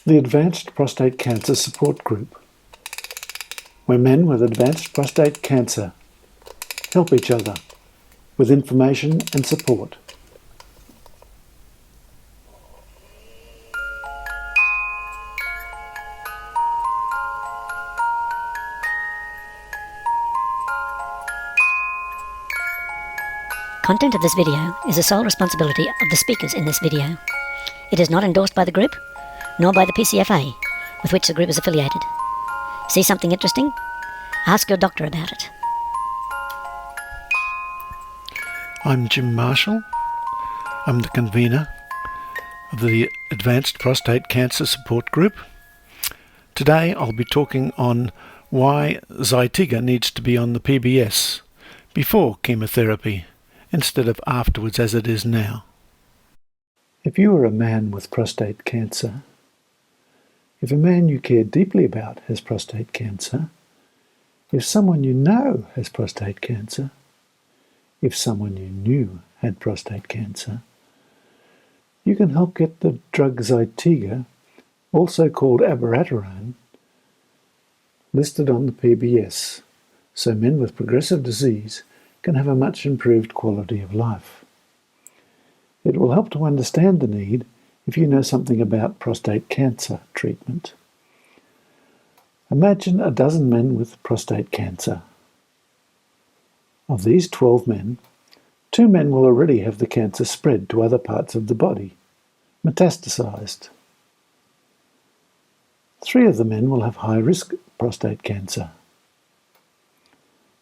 The Advanced Prostate Cancer Support Group, where men with advanced prostate cancer help each other with information and support. Content of this video is the sole responsibility of the speakers in this video. It is not endorsed by the group, nor by the PCFA, with which the group is affiliated. See something interesting? Ask your doctor about it. I'm Jim Marshall. I'm the convener of the Advanced Prostate Cancer Support Group. Today I'll be talking on why Zytiga needs to be on the PBS before chemotherapy instead of afterwards as it is now. If you are a man with prostate cancer, if a man you care deeply about has prostate cancer, if someone you know has prostate cancer, if someone you knew had prostate cancer, you can help get the drug Zytiga, also called abiraterone, listed on the PBS, so men with progressive disease can have a much improved quality of life. It will help to understand the need if you know something about prostate cancer treatment. Imagine a dozen men with prostate cancer. Of these 12 men, 2 men will already have the cancer spread to other parts of the body, metastasized. 3 of the men will have high-risk prostate cancer.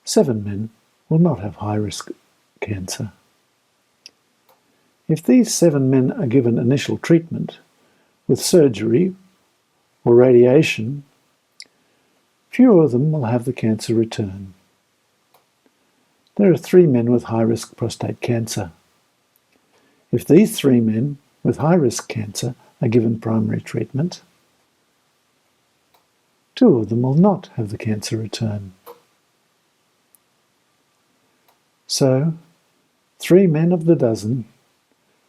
7 men will not have high-risk cancer. If these 7 men are given initial treatment with surgery or radiation, fewer of them will have the cancer return. There are 3 men with high-risk prostate cancer. If these 3 men with high-risk cancer are given primary treatment, 2 of them will not have the cancer return. So, 3 men of the dozen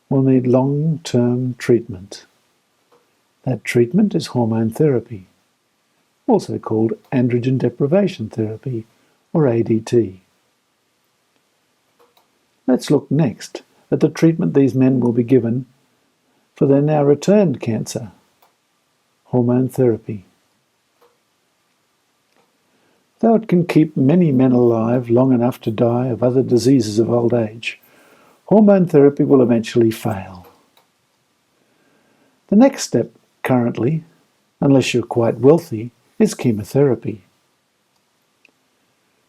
will need long-term treatment. That treatment is hormone therapy, also called androgen deprivation therapy, or ADT. Let's look next at the treatment these men will be given for their now returned cancer, hormone therapy. Though it can keep many men alive long enough to die of other diseases of old age, hormone therapy will eventually fail. The next step currently, unless you're quite wealthy, is chemotherapy.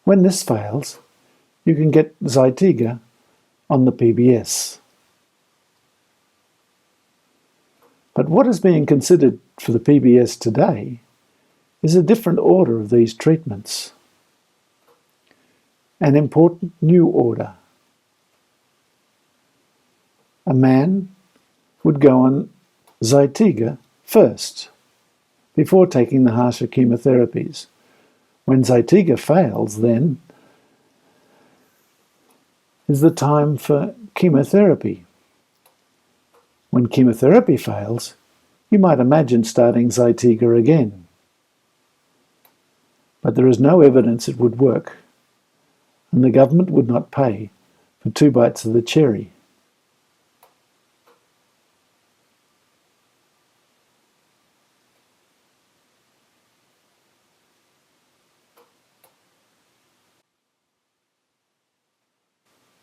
When this fails, you can get Zytiga on the PBS. But what is being considered for the PBS today is a different order of these treatments. An important new order. A man would go on Zytiga first, before taking the harsher chemotherapies. When Zytiga fails, then is the time for chemotherapy. When chemotherapy fails, you might imagine starting Zytiga again. But there is no evidence it would work, and the government would not pay for 2 bites of the cherry.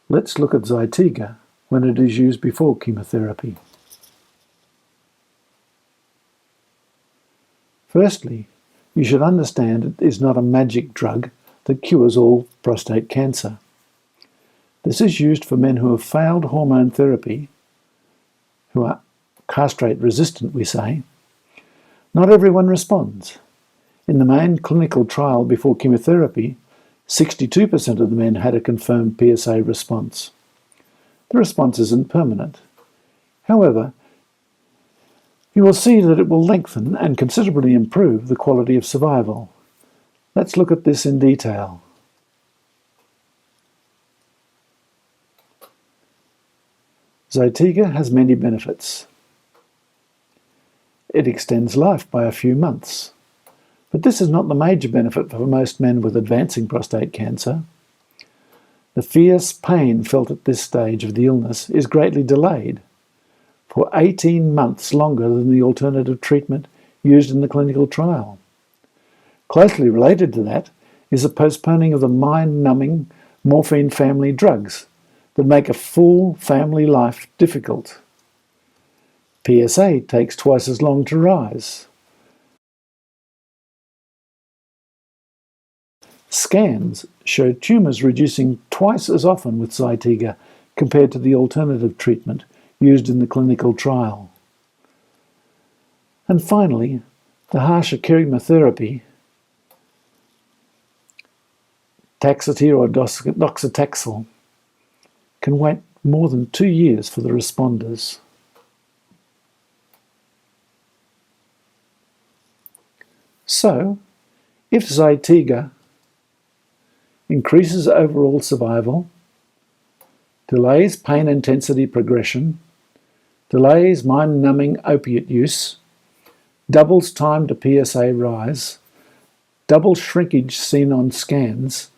Let's look at Zytiga when it is used before chemotherapy. Firstly, you should understand it is not a magic drug that cures all prostate cancer. This is used for men who have failed hormone therapy, who are castrate resistant, we say. Not everyone responds. In the main clinical trial before chemotherapy, 62% of the men had a confirmed PSA response. The response isn't permanent. However, you will see that it will lengthen and considerably improve the quality of survival. Let's look at this in detail. Zytiga has many benefits. it extends life by a few months. But this is not the major benefit for most men with advancing prostate cancer. The fierce pain felt at this stage of the illness is greatly delayed for 18 months longer than the alternative treatment used in the clinical trial. Closely related to that is the postponing of the mind-numbing morphine family drugs that make a full family life difficult. PSA takes twice as long to rise. Scans showed tumours reducing twice as often with Zytiga compared to the alternative treatment used in the clinical trial. And finally, the harsher chemotherapy, Taxotere or docetaxel, can wait more than 2 years for the responders. So, if Zytiga increases overall survival, delays pain intensity progression, delays mind-numbing opiate use, doubles time to PSA rise, doubles shrinkage seen on scans,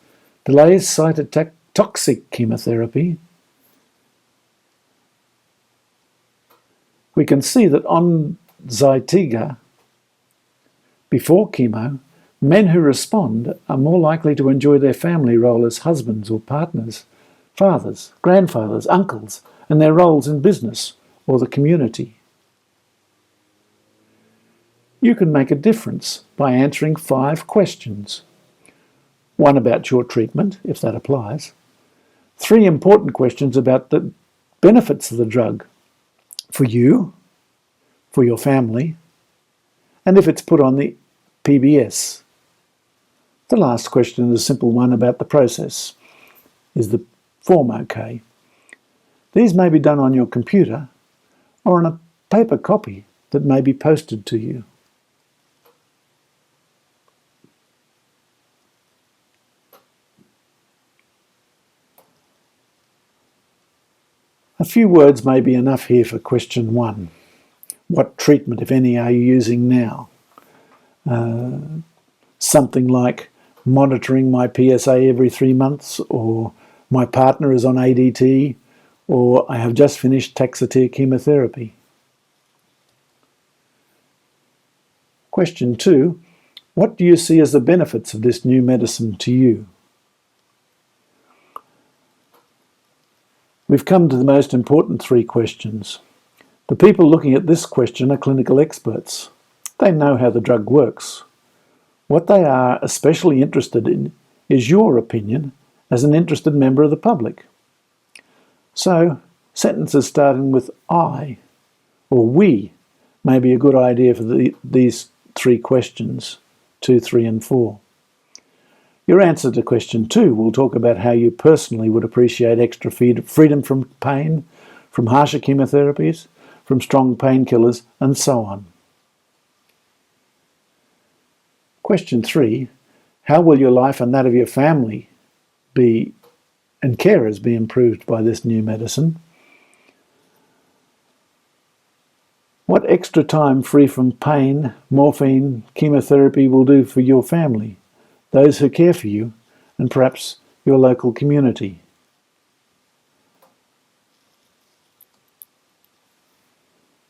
delays cytotoxic chemotherapy, we can see that on Zytiga, before chemo, men who respond are more likely to enjoy their family role as husbands or partners, fathers, grandfathers, uncles, and their roles in business or the community. You can make a difference by answering 5 questions. 1 about your treatment, if that applies. 3 important questions about the benefits of the drug for you, for your family, and if it's put on the PBS. The last question is a simple one about the process. Is the form okay? These may be done on your computer or on a paper copy that may be posted to you. A few words may be enough here for question 1. What treatment, if any, are you using now? Something like monitoring my PSA every 3 months, or my partner is on ADT, or I have just finished Taxotere chemotherapy. Question 2. What do you see as the benefits of this new medicine to you? We've come to the most important 3 questions. The people looking at this question are clinical experts. They know how the drug works. What they are especially interested in is your opinion as an interested member of the public. So, sentences starting with I or we may be a good idea for these 3 questions, 2, 3 and 4. Your answer to question 2 will talk about how you personally would appreciate extra freedom from pain, from harsher chemotherapies, from strong painkillers, and so on. Question 3, how will your life and that of your family and carers be improved by this new medicine? What extra time free from pain, morphine, chemotherapy will do for your family, those who care for you, and perhaps your local community?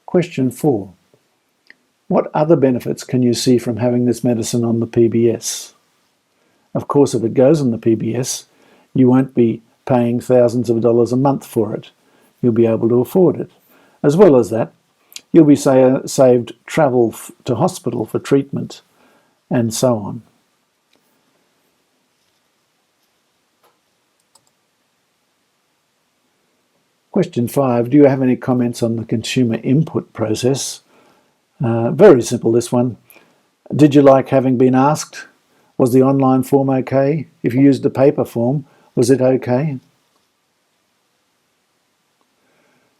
Question 4. What other benefits can you see from having this medicine on the PBS? Of course, if it goes on the PBS, you won't be paying thousands of dollars a month for it. You'll be able to afford it. As well as that, you'll be saved travel to hospital for treatment, and so on. Question 5, do you have any comments on the consumer input process? Very simple, this one. Did you like having been asked? Was the online form okay? If you used a paper form, was it okay?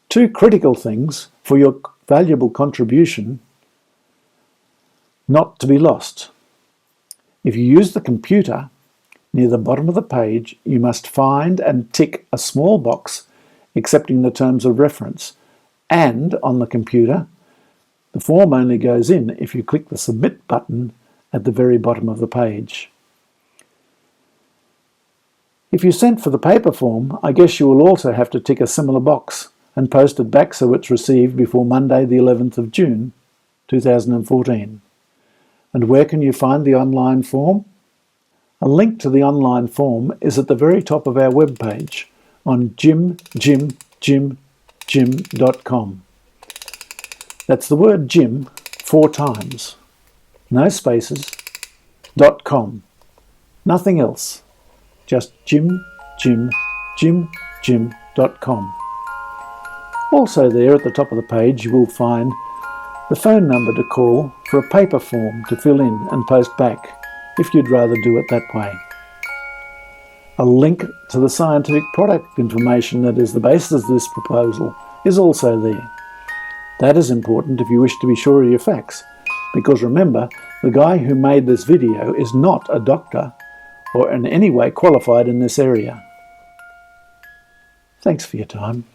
2 critical things for your valuable contribution not to be lost. If you use the computer, near the bottom of the page, you must find and tick a small box accepting the terms of reference, and on the computer, The form only goes in if you click the Submit button at the very bottom of the page. If you sent for the paper form, I guess you will also have to tick a similar box and post it back so it's received before Monday the 11th of June 2014. And where can you find the online form? A link to the online form is at the very top of our webpage on JimJimJimJim.com. That's the word Jim 4 times. No spaces. .com. Nothing else. Just JimJimJimJim.com. Also there at the top of the page you will find the phone number to call for a paper form to fill in and post back if you'd rather do it that way. A link to the scientific product information that is the basis of this proposal is also there. That is important if you wish to be sure of your facts, because remember, the guy who made this video is not a doctor or in any way qualified in this area. Thanks for your time.